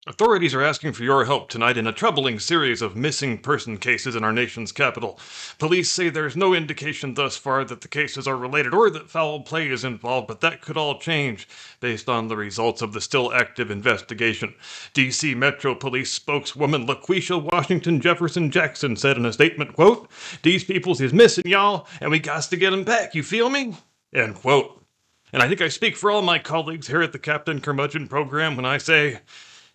Authorities are asking for your help tonight in a troubling series of missing person cases in our nation's capital. Police say there's no indication thus far that the cases are related or that foul play is involved, but that could all change based on the results of the still active investigation. D.C. Metro Police spokeswoman LaQuisha Washington Jefferson Jackson said in a statement, quote, "These peoples is missing, y'all, and we gots to get 'em back, you feel me?" End quote. And I think I speak for all my colleagues here at the Captain Curmudgeon program when I say,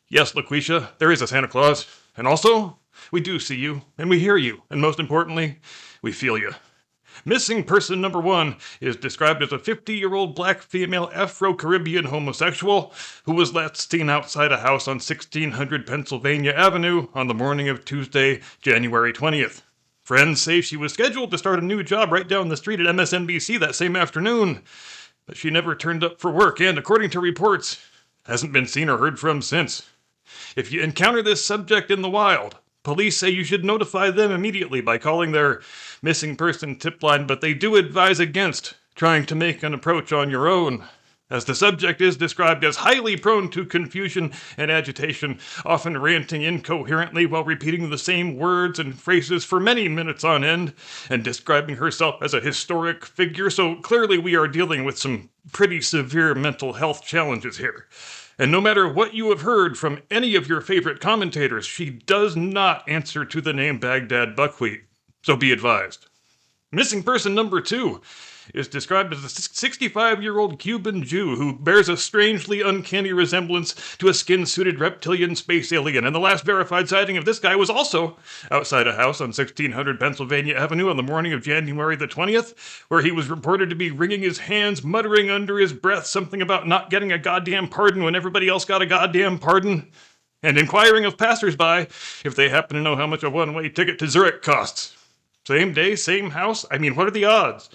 yes, LaQuisha, there is a Santa Claus. And also, we do see you, and we hear you, and most importantly, we feel you. Missing person number 1 is described as a 50-year-old black female Afro-Caribbean homosexual who was last seen outside a house on 1600 Pennsylvania Avenue on the morning of Tuesday, January 20th. Friends say she was scheduled to start a new job right down the street at MSNBC that same afternoon, but she never turned up for work and, according to reports, hasn't been seen or heard from since. If you encounter this subject in the wild, police say you should notify them immediately by calling their missing person tip line, but they do advise against trying to make an approach on your own, as the subject is described as highly prone to confusion and agitation, often ranting incoherently while repeating the same words and phrases for many minutes on end, and describing herself as a historic figure, so clearly we are dealing with some pretty severe mental health challenges here. And no matter what you have heard from any of your favorite commentators, she does not answer to the name Baghdad Buckwheat, so be advised. Missing person number 2 is described as a 65-year-old Cuban Jew who bears a strangely uncanny resemblance to a skin-suited reptilian space alien, and the last verified sighting of this guy was also outside a house on 1600 Pennsylvania Avenue on the morning of January the 20th, where he was reported to be wringing his hands, muttering under his breath something about not getting a goddamn pardon when everybody else got a goddamn pardon, and inquiring of passersby if they happen to know how much a one-way ticket to Zurich costs. Same day, same house? I mean, what are the odds?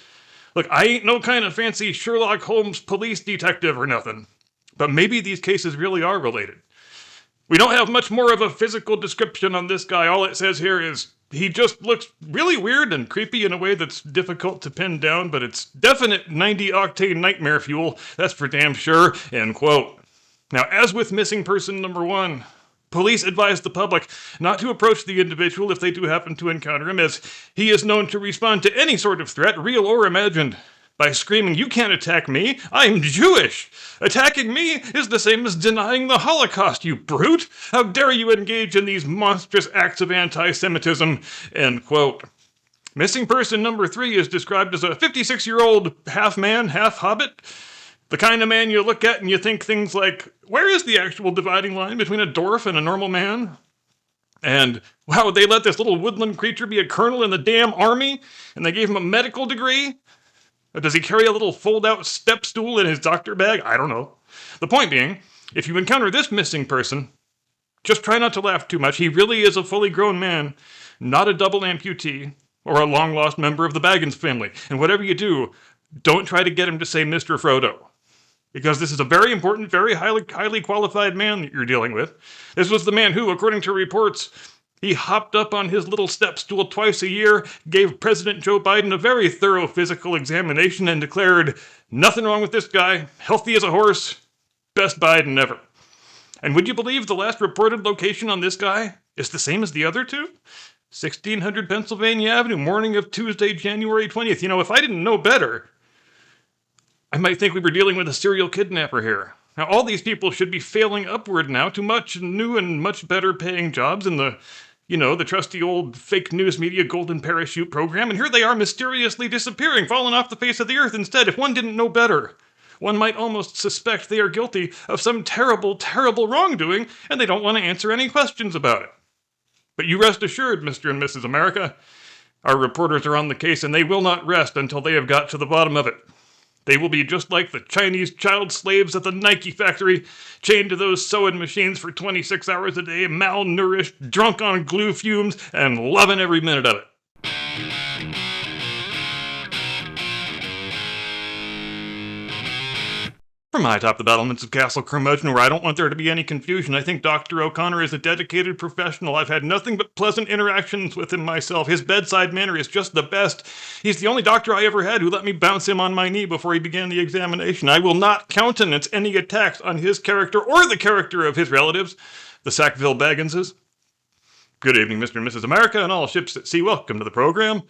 Look, I ain't no kind of fancy Sherlock Holmes police detective or nothing, but maybe these cases really are related. We don't have much more of a physical description on this guy. All it says here is he just looks really weird and creepy in a way that's difficult to pin down, but it's definite 90-octane nightmare fuel, that's for damn sure, end quote. Now, as with missing person number 1, police advise the public not to approach the individual if they do happen to encounter him, as he is known to respond to any sort of threat, real or imagined, by screaming, "You can't attack me, I'm Jewish! Attacking me is the same as denying the Holocaust, you brute! How dare you engage in these monstrous acts of anti-Semitism," end quote. Missing person number 3 is described as a 56-year-old half-man, half-hobbit, the kind of man you look at and you think things like, where is the actual dividing line between a dwarf and a normal man? And, wow, they let this little woodland creature be a colonel in the damn army? And they gave him a medical degree? Or does he carry a little fold-out step stool in his doctor bag? I don't know. The point being, if you encounter this missing person, just try not to laugh too much. He really is a fully grown man, not a double amputee, or a long-lost member of the Baggins family. And whatever you do, don't try to get him to say Mr. Frodo, because this is a very important, very highly qualified man that you're dealing with. This was the man who, according to reports, he hopped up on his little step stool twice a year, gave President Joe Biden a very thorough physical examination, and declared, nothing wrong with this guy, healthy as a horse, best Biden ever. And would you believe the last reported location on this guy is the same as the other two? 1600 Pennsylvania Avenue, morning of Tuesday, January 20th. You know, if I didn't know better, I might think we were dealing with a serial kidnapper here. Now, all these people should be failing upward now to much new and much better paying jobs in the trusty old fake news media golden parachute program, and here they are mysteriously disappearing, falling off the face of the earth instead. If one didn't know better, one might almost suspect they are guilty of some terrible, terrible wrongdoing, and they don't want to answer any questions about it. But you rest assured, Mr. and Mrs. America, our reporters are on the case, and they will not rest until they have got to the bottom of it. They will be just like the Chinese child slaves at the Nike factory, chained to those sewing machines for 26 hours a day, malnourished, drunk on glue fumes, and loving every minute of it. from high atop the battlements of Castle Curmudgeon, where I don't want there to be any confusion. I think Dr. O'Connor is a dedicated professional. I've had nothing but pleasant interactions with him myself. His bedside manner is just the best. He's the only doctor I ever had who let me bounce him on my knee before he began the examination. I will not countenance any attacks on his character or the character of his relatives, the Sackville Bagginses. Good evening, Mr. and Mrs. America, and all ships at sea. Welcome to the program.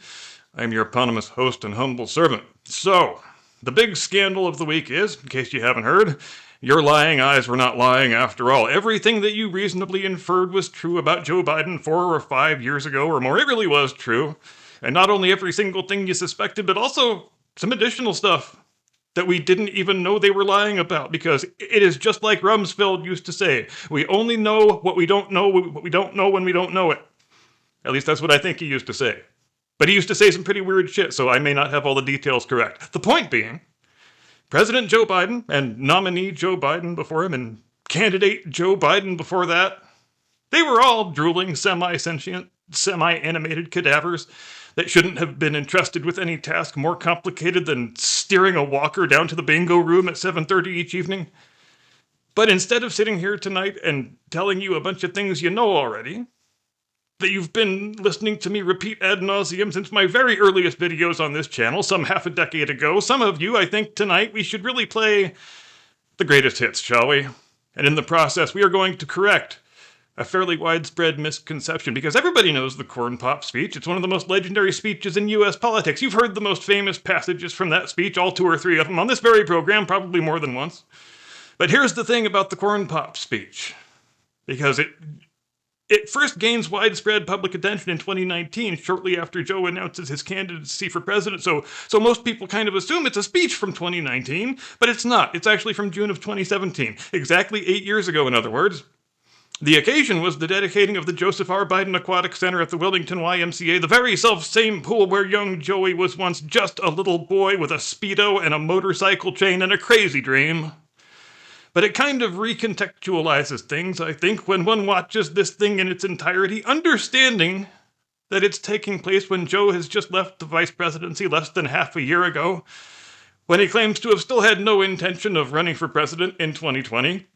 I am your eponymous host and humble servant. So, the big scandal of the week is, in case you haven't heard, your lying eyes were not lying after all. Everything that you reasonably inferred was true about Joe Biden 4 or 5 years ago or more, it really was true. And not only every single thing you suspected, but also some additional stuff that we didn't even know they were lying about, because it is just like Rumsfeld used to say, we only know what we don't know when we don't know it. At least that's what I think he used to say. But he used to say some pretty weird shit, so I may not have all the details correct. The point being, President Joe Biden and nominee Joe Biden before him and candidate Joe Biden before that, they were all drooling, semi-sentient, semi-animated cadavers that shouldn't have been entrusted with any task more complicated than steering a walker down to the bingo room at 7:30 each evening. But instead of sitting here tonight and telling you a bunch of things you know already, that you've been listening to me repeat ad nauseum since my very earliest videos on this channel, some half a decade ago, some of you, I think tonight we should really play the greatest hits, shall we? And in the process, we are going to correct a fairly widespread misconception, because everybody knows the Corn Pop speech. It's one of the most legendary speeches in U.S. politics. You've heard the most famous passages from that speech, all 2 or 3 of them, on this very program, probably more than once. But here's the thing about the Corn Pop speech, because it first gains widespread public attention in 2019, shortly after Joe announces his candidacy for president. So most people kind of assume it's a speech from 2019, but it's not. It's actually from June of 2017, exactly 8 years ago, in other words. The occasion was the dedicating of the Joseph R. Biden Aquatic Center at the Wilmington YMCA, the very self-same pool where young Joey was once just a little boy with a Speedo and a motorcycle chain and a crazy dream. But it kind of recontextualizes things, I think, when one watches this thing in its entirety, understanding that it's taking place when Joe has just left the vice presidency less than half a year ago, when he claims to have still had no intention of running for president in 2020,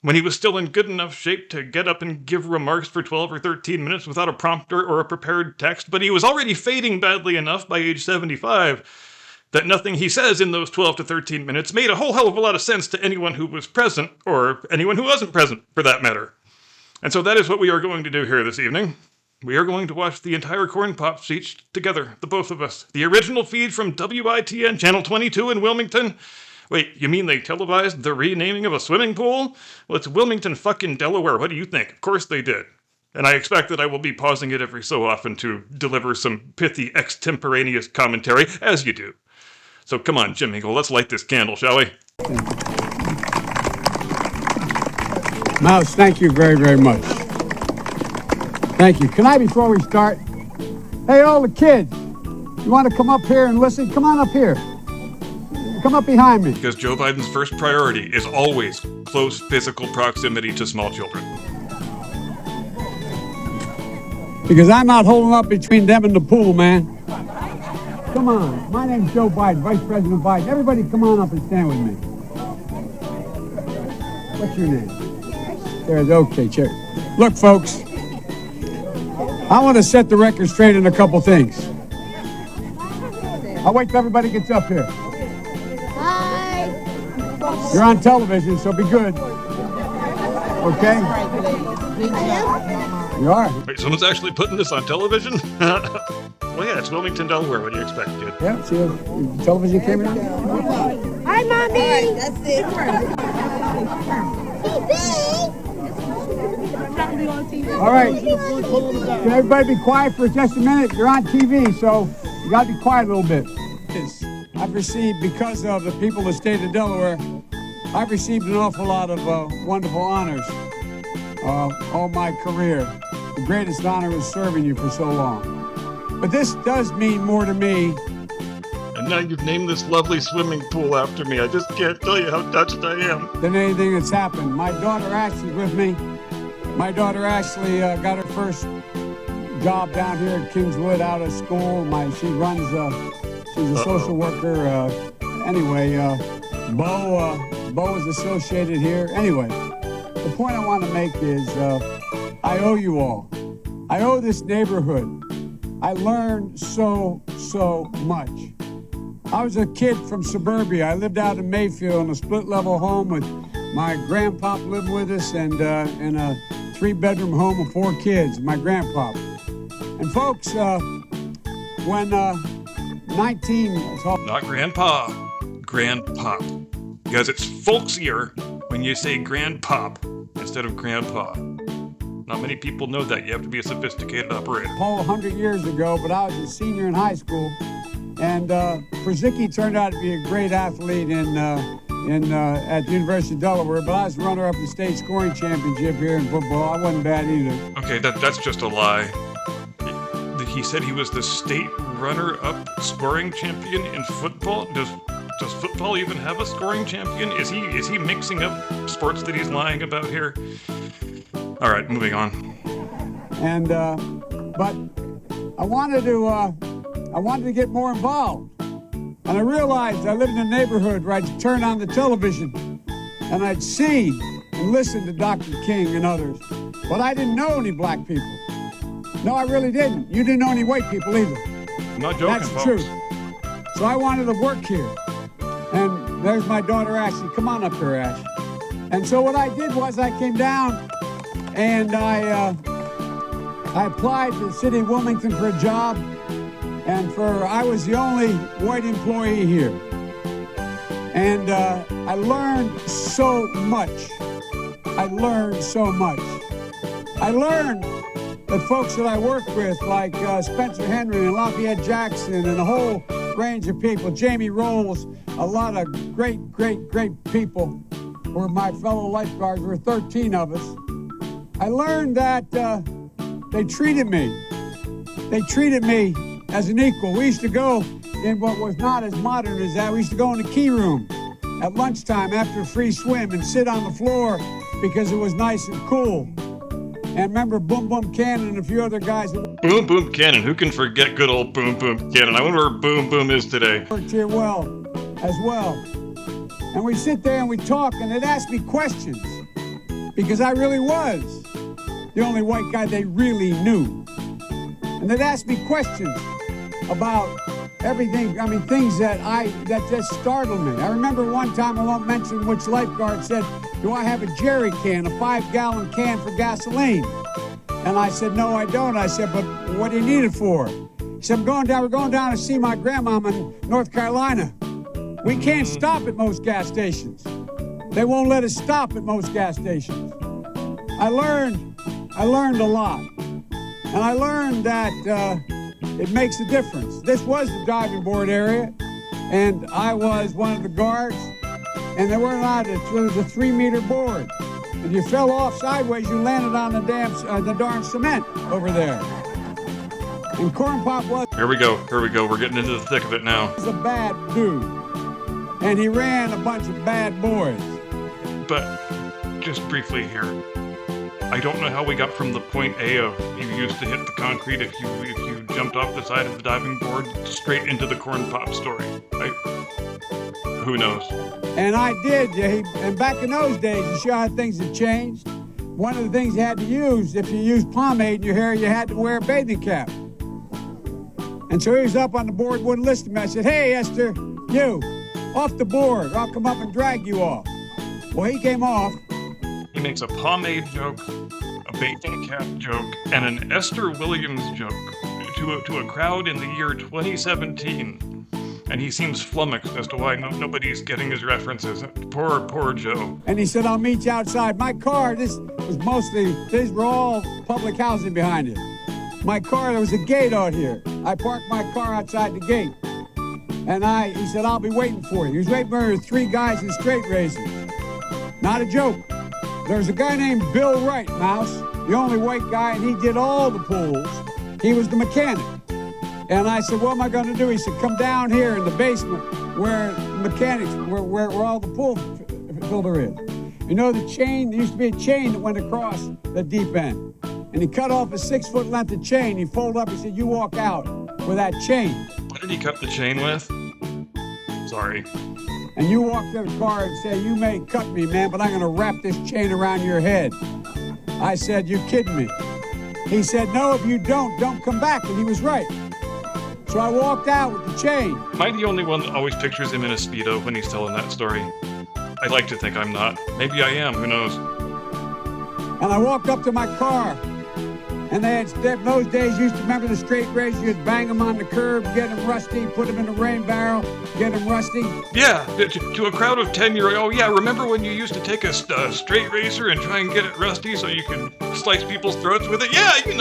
when he was still in good enough shape to get up and give remarks for 12 or 13 minutes without a prompter or a prepared text, but he was already fading badly enough by age 75 that nothing he says in those 12 to 13 minutes made a whole hell of a lot of sense to anyone who was present, or anyone who wasn't present, for that matter. And so that is what we are going to do here this evening. We are going to watch the entire Corn Pop speech together, the both of us. The original feed from WITN, Channel 22 in Wilmington. Wait, you mean they televised the renaming of a swimming pool? Well, it's Wilmington fucking Delaware. What do you think? Of course they did. And I expect that I will be pausing it every so often to deliver some pithy extemporaneous commentary, as you do. So come on, Jim Hinkle, let's light this candle, shall we? Mouse, thank you very, very much. Thank you. Can I, before we start, hey, all the kids, you want to come up here and listen? Come on up here. Come up behind me. Because Joe Biden's first priority is always close physical proximity to small children. Because I'm not holding up between them and the pool, man. Come on. My name's Joe Biden, Vice President Biden. Everybody come on up and stand with me. What's your name? There's okay, check. Look, folks, I want to set the record straight in a couple things. I'll wait till everybody gets up here. Hi. You're on television, so be good. Okay? You are? Wait, someone's actually putting this on television? Well, yeah, it's Wilmington, Delaware. What do you expect, kid? Yeah, see a television camera? Hi, Mommy. Right, that's it. All right. Can everybody be quiet for just a minute? You're on TV, so you got to be quiet a little bit. I've received, because of the people of the state of Delaware, I've received an awful lot of wonderful honors all my career. The greatest honor is serving you for so long. But this does mean more to me. And now you've named this lovely swimming pool after me. I just can't tell you how touched I am. Than anything that's happened. My daughter Ashley's with me. My daughter Ashley got her first job down here at Kingswood out of school. She runs, she's a social worker. Anyway, Bo, Bo is associated here. Anyway, the point I want to make is I owe you all. I owe this neighborhood. I learned so much. I was a kid from suburbia. I lived out in Mayfield in a split-level home with my grandpa living with us and in a 3-bedroom home with 4 kids, my grandpa. And folks, when 19... Not grandpa, grandpop. Because it's folksier when you say grandpop instead of grandpa. Not many people know that. You have to be a sophisticated operator. Whole 100 years ago, but I was a senior in high school, and Przicki turned out to be a great athlete at the University of Delaware, but I was runner-up in the state scoring championship here in football. I wasn't bad either. Okay, that's just a lie. He said he was the state runner-up scoring champion in football. Does football even have a scoring champion? Is he mixing up sports that he's lying about here? All right, moving on. And but I wanted to get more involved, and I realized I lived in a neighborhood where I'd turn on the television, and I'd see and listen to Dr. King and others, but I didn't know any black people. No, I really didn't. You didn't know any white people either. I'm not joking, That's the folks. truth. So I wanted to work here. And there's my daughter, Ashley. Come on up here, Ash. And so what I did was I came down and I applied to the city of Wilmington for a job. And I was the only white employee here. And I learned so much. I learned that folks that I work with, like Spencer Henry and Lafayette Jackson and a whole range of people, Jamie Rolls, a lot of great people were my fellow lifeguards. There were 13 of us. I learned that they treated me as an equal. We used to go in what was not as modern as that. We used to go in the key room at lunchtime after a free swim and sit on the floor because it was nice and cool. And remember Boom Boom Cannon and a few other guys that Boom Boom Cannon. Who can forget good old Boom Boom Cannon? I wonder where Boom Boom is today. worked here as well. And we sit there and we talk, and they'd ask me questions because I really was the only white guy they really knew. And they'd ask me questions about everything, things that just startled me. I remember one time, I won't mention which lifeguard, said, "Do I have a jerry can, a 5-gallon can for gasoline?" And I said, "No, I don't." I said, "But what do you need it for?" He said, we're going down to see my grandmama in North Carolina. We can't stop at most gas stations. They won't let us stop at most gas stations. I learned a lot. And I learned that it makes a difference. This was the diving board area, and I was one of the guards, and there weren't allowed to, it was a 3-meter board. If you fell off sideways, you landed on the darn cement over there. And Corn Pop Here we go. We're getting into the thick of it now. was a bad dude, and he ran a bunch of bad boys. But just briefly here, I don't know how we got from the point A of you used to hit the concrete if you jumped off the side of the diving board straight into the Corn Pop story. Who knows? And I did. And back in those days, you show how things have changed. One of the things you had to use, if you used pomade in your hair, you had to wear a bathing cap. And so he was up on the board, wouldn't listen to me. I said, "Hey, Esther, you, off the board, or I'll come up and drag you off." Well, he came off. He makes a pomade joke, a bathing cap joke, and an Esther Williams joke to a crowd in the year 2017. And he seems flummoxed as to why nobody's getting his references. Poor Joe. And he said, "I'll meet you outside." My car, these were all public housing behind it. My car, there was a gate out here. I parked my car outside the gate. And he said, "I'll be waiting for you." He was waiting for 3 guys in straight razors. Not a joke. There was a guy named Bill Wright, Mouse, the only white guy, and he did all the pools. He was the mechanic. And I said, "What am I going to do?" He said, "Come down here in the basement where mechanics, where all the pool filter is. You know the chain? There used to be a chain that went across the deep end. And he cut off a 6-foot length of chain. He folded up. He said, 'You walk out with that chain.'" What did he cut the chain with? Sorry. and you walk to the car and say, you may cut me, man, but I'm going to wrap this chain around your head. I said, you kidding me? He said, no, if you don't come back. And he was right. So I walked out with the chain. Am I the only one that always pictures him in a Speedo when he's telling that story? I like to think I'm not. Maybe I am, who knows? And I walked up to my car. And those days, used to remember the straight razor, you'd bang them on the curb, get them rusty, put them in a rain barrel, get them rusty. Yeah, to a crowd of 10-year-olds. Oh yeah, remember when you used to take a straight razor and try and get it rusty so you could slice people's throats with it? Yeah, you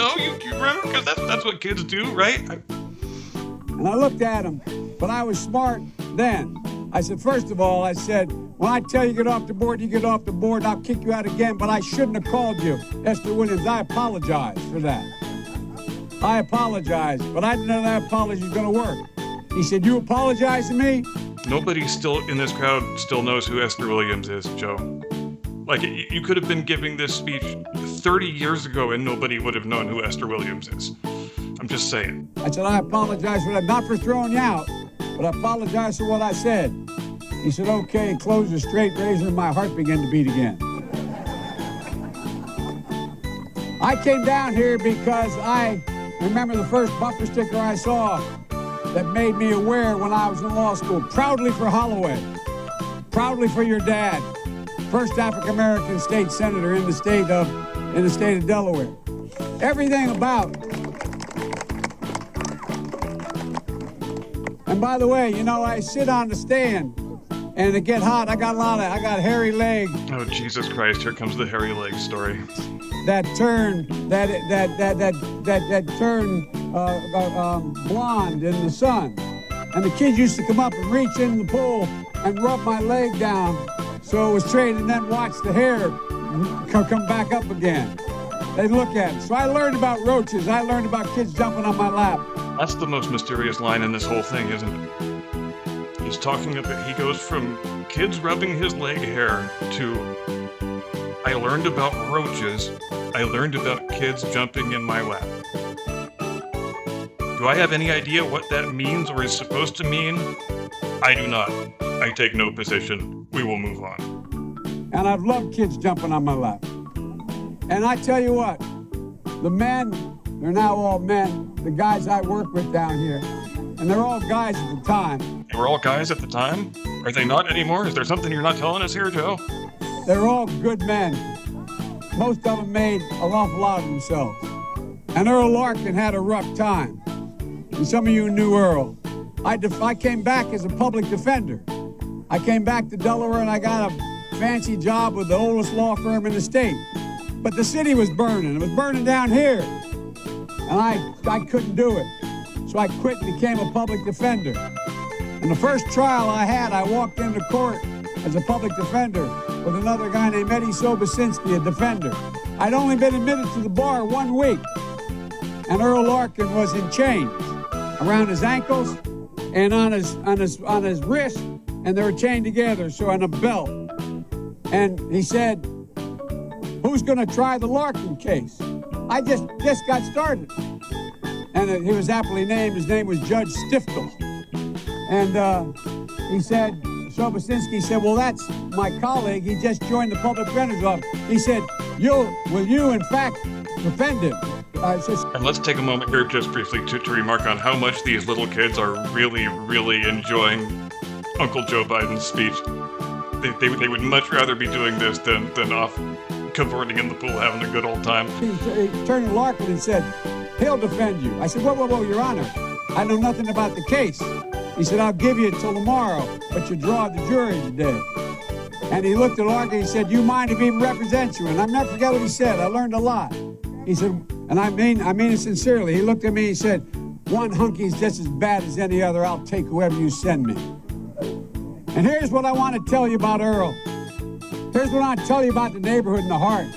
remember, because that's what kids do, right? And I looked at him, but I was smart then. I said, first of all, I said, when I tell you get off the board, you get off the board, and I'll kick you out again, but I shouldn't have called you, Esther Williams. I apologize for that. I apologize, but I didn't know that apology was going to work. He said, you apologize to me? Nobody still in this crowd still knows who Esther Williams is, Joe. Like, you could have been giving this speech 30 years ago and nobody would have known who Esther Williams is. I'm just saying. I said, I apologize for that, not for throwing you out, but I apologize for what I said. He said, okay, and closed the straight razor, and my heart began to beat again. I came down here because I remember the first bumper sticker I saw that made me aware when I was in law school. Proudly for Holloway. Proudly for your dad. First African-American state senator in the state of Delaware. Everything about. And by the way, I sit on the stand and it get hot. I got hairy legs. Oh, Jesus Christ, here comes the hairy legs story. That turn blonde in the sun. And the kids used to come up and reach in the pool and rub my leg down so it was straight and then watch the hair come back up again. They'd look at it. So I learned about roaches. I learned about kids jumping on my lap. That's the most mysterious line in this whole thing, isn't it? He's talking about, he goes from kids rubbing his leg hair to, I learned about roaches, I learned about kids jumping in my lap. Do I have any idea what that means or is supposed to mean? I do not. I take no position. We will move on. And I've loved kids jumping on my lap. And I tell you what, the men, they're now all men, the guys I work with down here, and they're all guys at the time. They were all guys at the time? Are they not anymore? Is there something you're not telling us here, Joe? They're all good men. Most of them made an awful lot of themselves. And Earl Larkin had a rough time. And some of you knew Earl. I came back as a public defender. I came back to Delaware and I got a fancy job with the oldest law firm in the state. But the city was burning. It was burning down here. And I couldn't do it. So I quit and became a public defender. And the first trial I had, I walked into court as a public defender with another guy named Eddie Sobocinski, a defender. I'd only been admitted to the bar 1 week. And Earl Larkin was in chains around his ankles and on his wrist, and they were chained together, so on a belt. And he said, who's going to try the Larkin case? I just got started. And he was aptly named. His name was Judge Stiftel. And he said, Sobocinski said, well, that's my colleague. He just joined the public defender's office. He said, will you in fact defend him? And let's take a moment here just briefly to remark on how much these little kids are really, really enjoying Uncle Joe Biden's speech. They would much rather be doing this than off cavorting in the pool having a good old time. He turned to Larkin and said, he'll defend you. I said, whoa, Your Honor. I know nothing about the case. He said, I'll give you till tomorrow, but you draw the jury today. And he looked at Larkin and he said, you mind if he represents you? And I'll never forget what he said. I learned a lot. He said, and I mean it sincerely. He looked at me and he said, one hunky's just as bad as any other. I'll take whoever you send me. And here's what I want to tell you about Earl. Here's what I want to tell you about the neighborhood and the heart.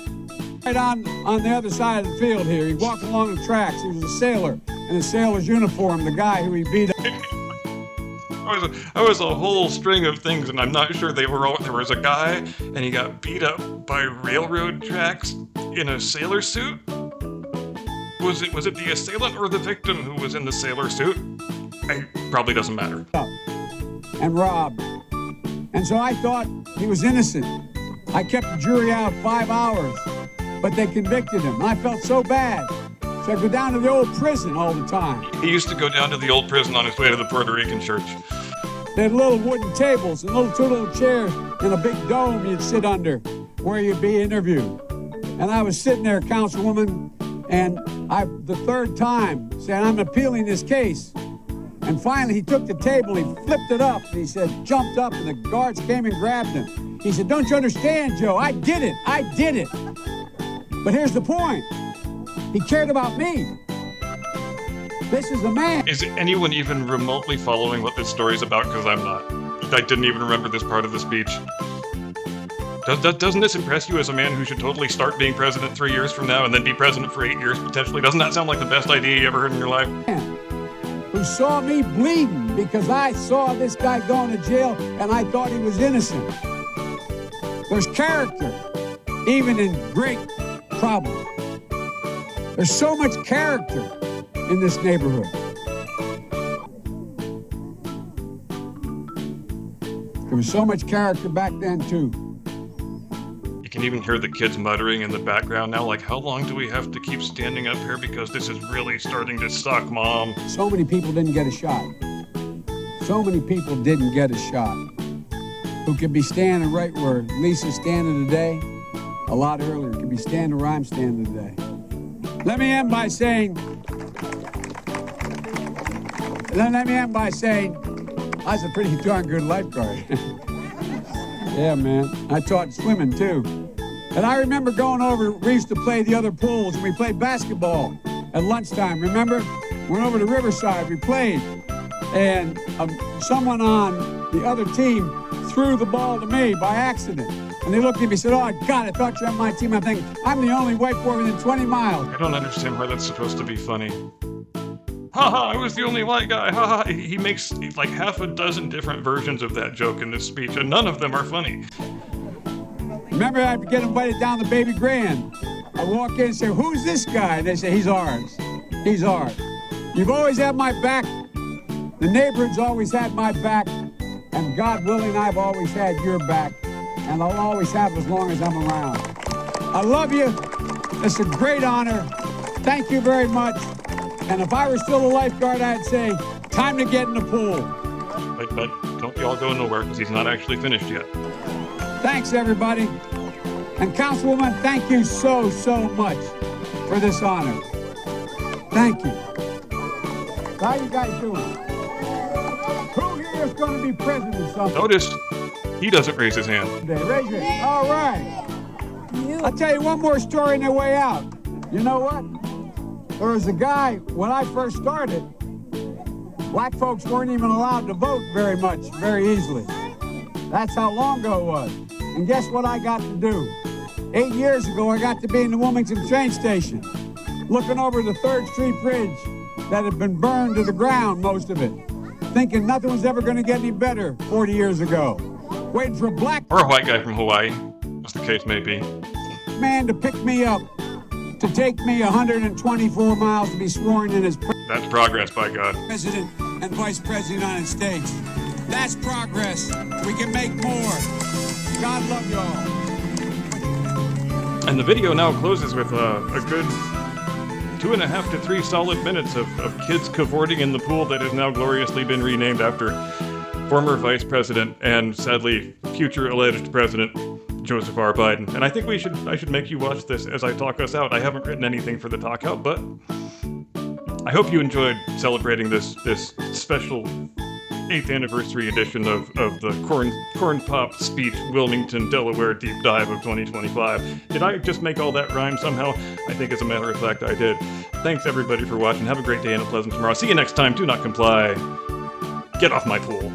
Right on the other side of the field here, he walked along the tracks. He was a sailor in a sailor's uniform, the guy who he beat up. I was a whole string of things, and I'm not sure they were all. There was a guy, and he got beat up by railroad tracks in a sailor suit. Was it the assailant or the victim who was in the sailor suit? Probably doesn't matter. And robbed. And so I thought he was innocent. I kept the jury out 5 hours, but they convicted him. I felt so bad. So I go down to the old prison all the time. He used to go down to the old prison on his way to the Puerto Rican church. They had little wooden tables and two little chairs and a big dome you'd sit under where you'd be interviewed. And I was sitting there, Councilwoman, and the third time, saying, I'm appealing this case. And finally, he took the table, he flipped it up, and he said, jumped up, and the guards came and grabbed him. He said, don't you understand, Joe? I did it. But here's the point. He cared about me. This is a man. Is anyone even remotely following what this story's about? Because I'm not. I didn't even remember this part of the speech. Doesn't this impress you as a man who should totally start being president 3 years from now and then be president for 8 years potentially? Doesn't that sound like the best idea you ever heard in your life? Who saw me bleeding because I saw this guy going to jail and I thought he was innocent. There's character, even in great problems. There's so much character in this neighborhood. There was so much character back then, too. You can even hear the kids muttering in the background now, like, how long do we have to keep standing up here because this is really starting to suck, Mom? So many people didn't get a shot. So many people didn't get a shot. Who could be standing right where Lisa's standing today, a lot earlier, could be standing where I'm standing today. Let me end by saying, I was a pretty darn good lifeguard. Yeah, man. I taught swimming, too. And I remember going over, we used to play the other pools, and we played basketball at lunchtime, remember? Went over to Riverside, we played. And someone on the other team threw the ball to me by accident. And they looked at me and said, oh, God, I thought you were on my team. I'm thinking, I'm the only white boy within 20 miles. I don't understand why that's supposed to be funny. Haha, I was the only white guy. Haha. He makes like half a dozen different versions of that joke in this speech, and none of them are funny. Remember, I'd get invited down to Baby Grand. I walk in and say, who's this guy? They say, he's ours. He's ours. You've always had my back. The neighborhood's always had my back. And God willing, I've always had your back. And I'll always have as long as I'm around. I love you. It's a great honor. Thank you very much. And if I were still a lifeguard, I'd say, time to get in the pool. But don't be all go nowhere, because he's not actually finished yet. Thanks, everybody. And Councilwoman, thank you so much for this honor. Thank you. How you guys doing? Who here is going to be president someday? Notice, he doesn't raise his hand. Raise your hand. All right. I'll tell you one more story on their way out. You know what? There was a guy, when I first started, black folks weren't even allowed to vote very easily. That's how long ago it was. And guess what I got to do? 8 years ago, I got to be in the Wilmington train station, looking over the 3rd Street Bridge that had been burned to the ground, most of it, thinking nothing was ever going to get any better 40 years ago. Waiting for a black Or a white guy from Hawaii, as the case may be. man to pick me up, to take me 124 miles to be sworn in as That's progress, by God. President and Vice President of the United States. That's progress. We can make more. God love y'all. And the video now closes with a good 2.5 to 3 solid minutes of kids cavorting in the pool that has now gloriously been renamed after former Vice President and, sadly, future alleged President Joseph R. Biden. And I think I should make you watch this as I talk us out. I haven't written anything for the talk out, but I hope you enjoyed celebrating this special 8th anniversary edition of the Corn Pop Speech Wilmington, Delaware Deep Dive of 2025. Did I just make all that rhyme somehow? I think as a matter of fact I did. Thanks everybody for watching. Have a great day and a pleasant tomorrow. See you next time. Do not comply. Get off my pool.